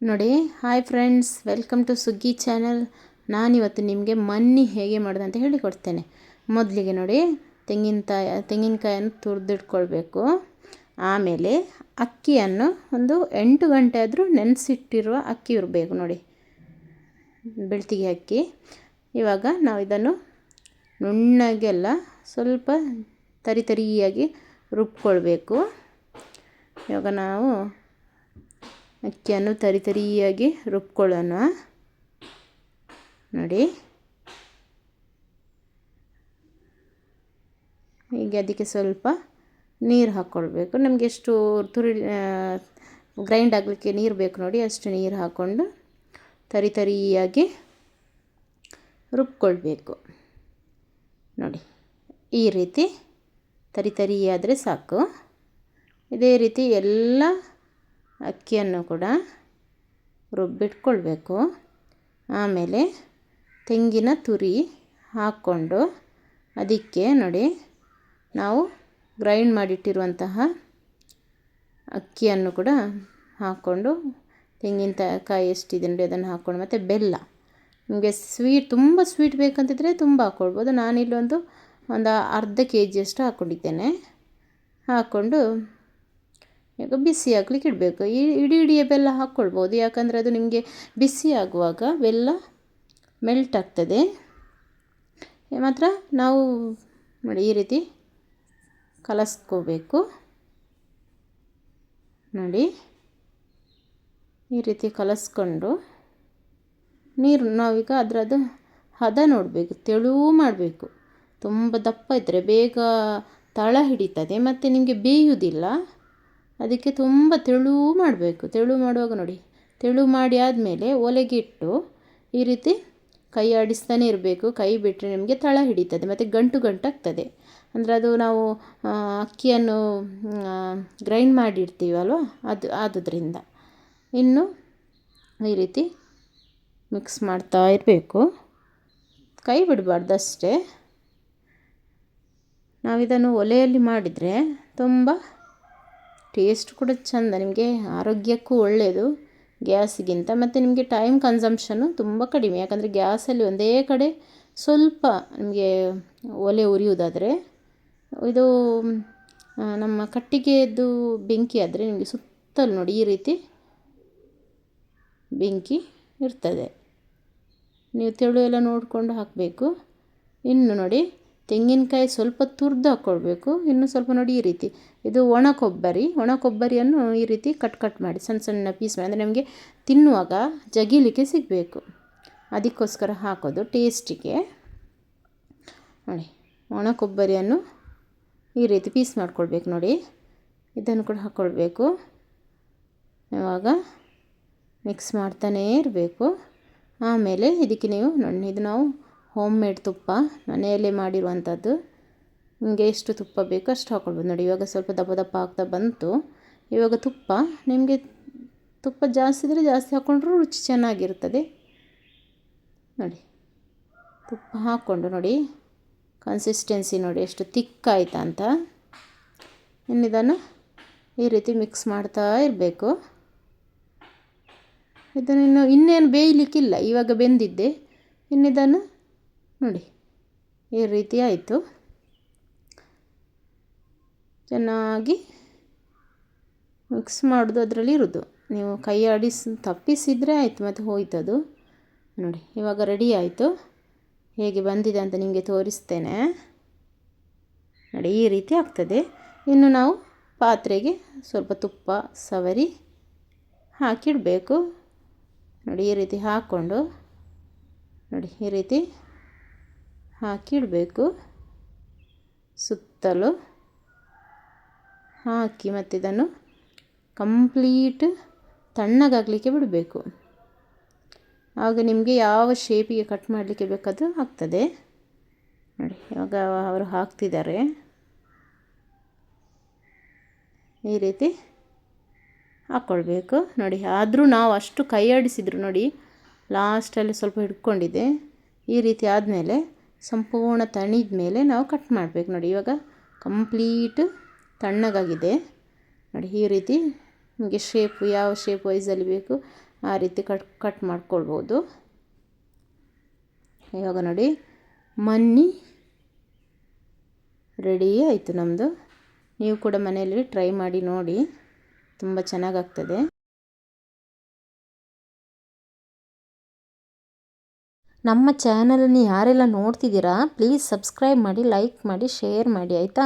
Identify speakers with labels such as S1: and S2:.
S1: ನೋಡಿ, hi friends, welcome to ಸುಗ್ಗಿ channel. ನಾನಿವತ್ತು ನಿಮಗೆ ಮನ್ನಿ ಹೇಗೆ ಮಾಡೋದು ಅಂತ ಹೇಳಿಕೊಡ್ತೇನೆ. ಮೊದಲಿಗೆ ನೋಡಿ, ತೆಂಗಿನಕಾಯನ್ನು ತುರಿದಿಟ್ಕೊಳ್ಬೇಕು. ಆಮೇಲೆ ಅಕ್ಕಿಯನ್ನು ಒಂದು 8 ಗಂಟೆ ಆದರೂ ನೆನೆಸಿಟ್ಟಿರುವ ಅಕ್ಕಿ ಇರಬೇಕು. ನೋಡಿ, ಬೆಳ್ತಿಗೆ ಅಕ್ಕಿ. ಇವಾಗ ನಾವು ಇದನ್ನು ನುಣ್ಣಗೆಲ್ಲ ಸ್ವಲ್ಪ ತರಿಯಾಗಿ ರುಬ್ಕೊಳ್ಬೇಕು. ಇವಾಗ ನಾವು ಅಕ್ಕಿಯನ್ನು ತರಿಯಾಗಿ ರುಬ್ಕೊಳ್ಳೋಣ. ನೋಡಿ, ಈಗ ಅದಕ್ಕೆ ಸ್ವಲ್ಪ ನೀರು ಹಾಕ್ಕೊಳ್ಬೇಕು. ನಮಗೆ ಎಷ್ಟು ಗ್ರೈಂಡ್ ಆಗಲಿಕ್ಕೆ ನೀರು ಬೇಕು ನೋಡಿ, ಅಷ್ಟು ನೀರು ಹಾಕ್ಕೊಂಡು ತರಿಯಾಗಿ ರುಬ್ಕೊಳ್ಬೇಕು. ನೋಡಿ, ಈ ರೀತಿ ತರಿಯಾದರೆ ಸಾಕು. ಇದೇ ರೀತಿ ಎಲ್ಲ ಅಕ್ಕಿಯನ್ನು ಕೂಡ ರುಬ್ಬಿಟ್ಕೊಳ್ಬೇಕು. ಆಮೇಲೆ ತೆಂಗಿನ ತುರಿ ಹಾಕ್ಕೊಂಡು ಅದಕ್ಕೆ ನೋಡಿ, ನಾವು ಗ್ರೈಂಡ್ ಮಾಡಿಟ್ಟಿರುವಂತಹ ಅಕ್ಕಿಯನ್ನು ಕೂಡ ಹಾಕ್ಕೊಂಡು, ತೆಂಗಿನಕಾಯಿ ಎಷ್ಟಿದೆ ನೋಡಿ ಅದನ್ನು ಹಾಕ್ಕೊಂಡು, ಮತ್ತು ಬೆಲ್ಲ. ನಿಮಗೆ ತುಂಬ ಸ್ವೀಟ್ ಬೇಕಂತಿದ್ರೆ ತುಂಬ ಹಾಕ್ಕೊಳ್ಬೋದು. ನಾನಿಲ್ಲೊಂದು ಅರ್ಧ kg ಅಷ್ಟು ಹಾಕ್ಕೊಂಡಿದ್ದೇನೆ. ಹಾಕ್ಕೊಂಡು ಈಗ ಬಿಸಿ ಹಾಕ್ಲಿಕ್ಕೆ ಇಡಬೇಕು. ಇಡಿಯ ಬೆಲ್ಲ ಹಾಕ್ಕೊಳ್ಬೋದು, ಯಾಕಂದರೆ ಅದು ನಿಮಗೆ ಬಿಸಿ ಆಗುವಾಗ ಬೆಲ್ಲ ಮೆಲ್ಟ್ ಆಗ್ತದೆ. ಮಾತ್ರ ನಾವು ನೋಡಿ ಈ ರೀತಿ ಕಲಸ್ಕೋಬೇಕು. ನೋಡಿ, ಈ ರೀತಿ ಕಲಸ್ಕೊಂಡು ನೀರು ನಾವೀಗ ಅದರದ್ದು ಹದ ನೋಡಬೇಕು. ತೆಳು ಮಾಡಬೇಕು. ತುಂಬ ದಪ್ಪ ಇದ್ದರೆ ಬೇಗ ತಳ ಹಿಡಿತದೆ ಮತ್ತು ನಿಮಗೆ ಬೇಯುವುದಿಲ್ಲ. ಅದಕ್ಕೆ ತುಂಬ ತೆಳು ಮಾಡಬೇಕು. ತೆಳು ಮಾಡುವಾಗ ನೋಡಿ, ತೆಳು ಮಾಡಿ ಆದಮೇಲೆ ಒಲೆಗಿಟ್ಟು ಈ ರೀತಿ ಕೈ ಆಡಿಸ್ತಾನೆ ಇರಬೇಕು. ಕೈ ಬಿಟ್ಟರೆ ನಿಮಗೆ ತಳ ಹಿಡಿತದೆ ಮತ್ತು ಗಂಟಾಗ್ತದೆ. ಅಂದರೆ ಅದು ನಾವು ಅಕ್ಕಿಯನ್ನು ಗ್ರೈಂಡ್ ಮಾಡಿರ್ತೀವಲ್ವ, ಆದುದರಿಂದ. ಇನ್ನು ಈ ರೀತಿ ಮಿಕ್ಸ್ ಮಾಡ್ತಾ ಇರಬೇಕು. ಕೈ ಬಿಡಬಾರ್ದು ಅಷ್ಟೇ. ನಾವಿದನ್ನು ಒಲೆಯಲ್ಲಿ ಮಾಡಿದರೆ ತುಂಬ ಟೇಸ್ಟ್ ಕೂಡ ಚೆಂದ, ನಿಮಗೆ ಆರೋಗ್ಯಕ್ಕೂ ಒಳ್ಳೆಯದು ಗ್ಯಾಸಿಗಿಂತ. ಮತ್ತು ನಿಮಗೆ ಟೈಮ್ ಕನ್ಸಂಪ್ಷನ್ನು ತುಂಬ ಕಡಿಮೆ. ಯಾಕಂದರೆ ಗ್ಯಾಸಲ್ಲಿ ಒಂದೇ ಕಡೆ ಸ್ವಲ್ಪ ನಿಮಗೆ ಒಲೆ ಉರಿಯುವುದಾದರೆ, ಇದು ನಮ್ಮ ಕಟ್ಟಿಗೆಯದ್ದು ಬೆಂಕಿ ಆದರೆ ನಿಮಗೆ ಸುತ್ತಲೂ ನೋಡಿ ಈ ರೀತಿ ಬೆಂಕಿ ಇರ್ತದೆ. ನೀವು ತೆಳು ಎಲ್ಲ ನೋಡಿಕೊಂಡು ಹಾಕಬೇಕು. ಇನ್ನು ನೋಡಿ, ತೆಂಗಿನಕಾಯಿ ಸ್ವಲ್ಪ ತುರಿದು ಹಾಕ್ಕೊಳ್ಬೇಕು. ಇನ್ನು ಸ್ವಲ್ಪ ನೋಡಿ ಈ ರೀತಿ, ಇದು ಒಣ ಕೊಬ್ಬರಿಯನ್ನು ಈ ರೀತಿ ಕಟ್ ಮಾಡಿ ಸಣ್ಣ ಸಣ್ಣ ಪೀಸ್ ಮಾಡಿ, ಅಂದರೆ ನಮಗೆ ತಿನ್ನುವಾಗ ಜಗಿಲಿಕ್ಕೆ ಸಿಗಬೇಕು, ಅದಕ್ಕೋಸ್ಕರ ಹಾಕೋದು ಟೇಸ್ಟಿಗೆ. ನೋಡಿ, ಒಣ ಕೊಬ್ಬರಿಯನ್ನು ಈ ರೀತಿ ಪೀಸ್ ಮಾಡ್ಕೊಳ್ಬೇಕು. ನೋಡಿ, ಇದನ್ನು ಕೂಡ ಹಾಕ್ಕೊಳ್ಬೇಕು. ಇವಾಗ ಮಿಕ್ಸ್ ಮಾಡ್ತಾನೇ ಇರಬೇಕು. ಆಮೇಲೆ ಇದಕ್ಕೆ ನೀವು ನೋಡಿ, ಇದು ನಾವು ಹೋಮ್ ಮೇಡ್ ತುಪ್ಪ ಮನೆಯಲ್ಲೇ ಮಾಡಿರುವಂಥದ್ದು. ನಿಮಗೆ ಎಷ್ಟು ತುಪ್ಪ ಬೇಕೋ ಅಷ್ಟು ಹಾಕ್ಕೊಳ್ಬೋದು. ನೋಡಿ, ಇವಾಗ ಸ್ವಲ್ಪ ದಪ್ಪ ಆಗ್ತಾ ಬಂತು. ಇವಾಗ ನಿಮಗೆ ತುಪ್ಪ ಜಾಸ್ತಿ ಇದ್ದರೆ ಜಾಸ್ತಿ ಹಾಕ್ಕೊಂಡ್ರೂ ರುಚಿ ಚೆನ್ನಾಗಿರ್ತದೆ. ನೋಡಿ, ತುಪ್ಪ ಹಾಕ್ಕೊಂಡು ನೋಡಿ, ಕನ್ಸಿಸ್ಟೆನ್ಸಿ ನೋಡಿ ಎಷ್ಟು ತಿಕ್ಕಾಯ್ತಾ ಅಂತ. ಇನ್ನಿದನ್ನು ಈ ರೀತಿ ಮಿಕ್ಸ್ ಮಾಡ್ತಾ ಇರಬೇಕು. ಇದನ್ನು ಇನ್ನೇನು ಬೇಯಲಿಕ್ಕಿಲ್ಲ, ಇವಾಗ ಬೆಂದಿದ್ದೆ. ಇನ್ನಿದನ್ನು ನೋಡಿ ಈ ರೀತಿ ಆಯಿತು. ಚೆನ್ನಾಗಿ ಮಿಕ್ಸ್ ಮಾಡೋದು ಅದರಲ್ಲಿ ಇರೋದು. ನೀವು ಕೈ ತಪ್ಪಿಸಿದರೆ ಆಯಿತು, ಮತ್ತು ಹೋಯ್ತದು. ನೋಡಿ, ಇವಾಗ ರೆಡಿ ಆಯಿತು. ಹೇಗೆ ಬಂದಿದೆ ಅಂತ ನಿಮಗೆ ತೋರಿಸ್ತೇನೆ. ನೋಡಿ, ಈ ರೀತಿ ಆಗ್ತದೆ. ಇನ್ನು ನಾವು ಪಾತ್ರೆಗೆ ಸ್ವಲ್ಪ ತುಪ್ಪ ಸವರಿ ಹಾಕಿಡಬೇಕು. ನೋಡಿ, ಈ ರೀತಿ ಹಾಕ್ಕೊಂಡು ನೋಡಿ ಈ ರೀತಿ ಹಾಕಿಡಬೇಕು. ಸುತ್ತಲೂ ಹಾಕಿ ಮತ್ತು ಇದನ್ನು ಕಂಪ್ಲೀಟ್ ತಣ್ಣಗಾಗಲಿಕ್ಕೆ ಬಿಡಬೇಕು. ಆಗ ನಿಮಗೆ ಯಾವ ಶೇಪಿಗೆ ಕಟ್ ಮಾಡಲಿಕ್ಕೆ ಬೇಕಾದರೂ ಆಗ್ತದೆ. ನೋಡಿ, ಇವಾಗ ಅವರು ಹಾಕ್ತಿದ್ದಾರೆ. ಈ ರೀತಿ ಹಾಕ್ಕೊಳ್ಬೇಕು. ನೋಡಿ, ಆದರೂ ನಾವು ಅಷ್ಟು ಕೈ ಆಡಿಸಿದ್ರು ನೋಡಿ, ಲಾಸ್ಟಲ್ಲಿ ಸ್ವಲ್ಪ ಹಿಡ್ಕೊಂಡಿದೆ. ಈ ರೀತಿ ಆದಮೇಲೆ ಸಂಪೂರ್ಣ ತಣಿದ ಮೇಲೆ ನಾವು ಕಟ್ ಮಾಡಬೇಕು. ನೋಡಿ, ಇವಾಗ ಕಂಪ್ಲೀಟ್ ತಣ್ಣಗಾಗಿದೆ. ನೋಡಿ, ಈ ರೀತಿ ನಿಮಗೆ ಶೇಪು ಯಾವ ಶೇಪ್ ವೈಸಲ್ಲಿ ಬೇಕು ಆ ರೀತಿ ಕಟ್ ಮಾಡ್ಕೊಳ್ಬೋದು. ಇವಾಗ ನೋಡಿ ಮಣ್ಣಿ ರೆಡಿ ಆಯಿತು ನಮ್ಮದು. ನೀವು ಕೂಡ ಮನೆಯಲ್ಲಿ ಟ್ರೈ ಮಾಡಿ ನೋಡಿ, ತುಂಬ ಚೆನ್ನಾಗಾಗ್ತದೆ. ನಮ್ಮ ಚಾನಲನ್ನು ಯಾರೆಲ್ಲ ನೋಡ್ತಿದ್ದೀರಾ ಪ್ಲೀಸ್ ಸಬ್ಸ್ಕ್ರೈಬ್ ಮಾಡಿ, ಲೈಕ್ ಮಾಡಿ, ಶೇರ್ ಮಾಡಿ ಆಯಿತಾ.